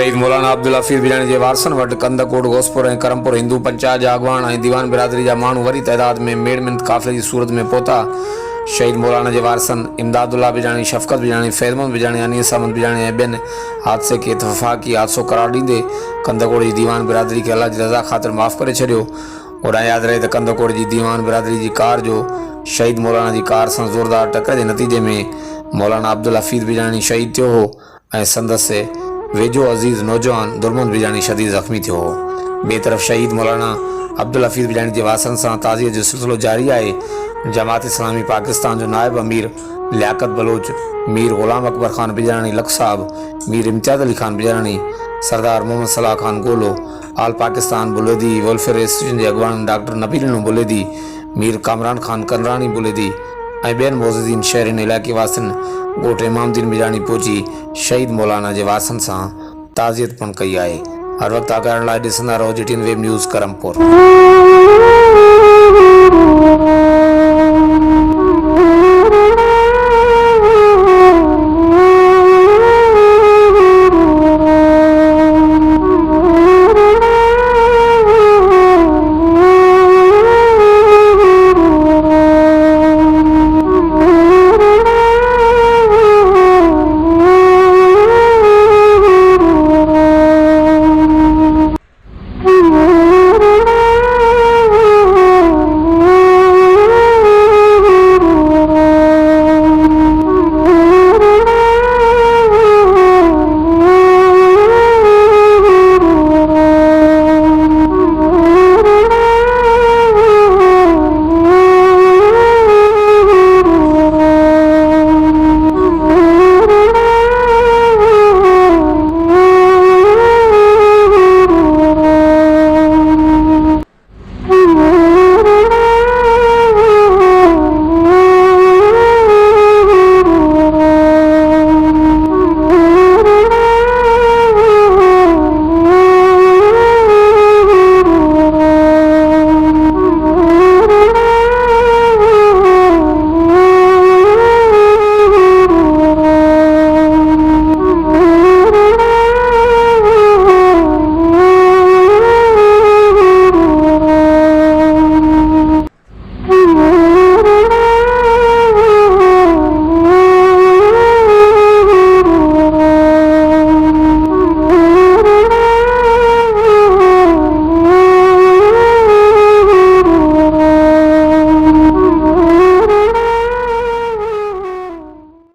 शहीद मौलाना अब्दुल हफीज़ बिजाणी जे वारसनि वटि कंदकोट घोसपुर ऐं करमपुर हिंदू पंचायत जा अॻवान ऐं दीवान बिरादरी जा माण्हू वरी तइदाद में मेड़मिंत काफ़िले जी सूरत में पहुता। शहीद मौलाना जे वारसनि इमदादुल्ला बिजाणी, शफ़क़त बिजाणी, फैज़मंद बिजाणी, अनीस अहमद बिजाणी ऐं ॿियनि हादसे खे इतफ़ाक़ी हादसो करार ॾींदे कंदकोट जी दीवान बिरादरी खे अल्लाह जी रज़ा ख़ातिर माफ़ करे छॾियो। ओॾां यादि रहे त कंदकोट जी दीवान बिरादरी जी कार जो शहीद मौलाना जी कार सां ज़ोरदार टकर जे नतीजे में मौलाना अब्दुल हफीज़ बिजाणी शहीद थियो हो ऐं संदसि वेझो अज़ीज़ नौजवान दुरमंद बिजाणी शदीद ज़ख़्मी थियो हो। ॿिए तरफ़ शहीद मौलाना अब्दुल हफीज़ बिजाणी जे वारसनि सां ताज़ियत जो सिलसिलो जारी आहे। जमात इस्लामी पाकिस्तान जो नायब अमीर लियाकत बलोच, मीर ग़ुलाम अकबर ख़ान बिजाणी लख साहब, मीर इम्तियाज़ अली ख़ान बिजाणी, सरदार मोहम्मद सलाह ख़ान गोलो, आल पाकिस्तान बुलेदी वेलफेयर एसोसिएशन जे अॻवान डॉक्टर नबील बुलेदी, मीर कामरान ख़ान कंदरानी बुलेदी ऐं ॿियनि मोज़ीदीन शहरन इलाइक़े वासियुनि ॻोठ इमामदीन बिजाणी पहुची शहीद मौलाना जे वारसनि सां ताज़ियत पिणु कई आहे। हर वक़्तु आगाहण लाइ ॾिसंदा रहो GTN वेब न्यूज़ करमपुर।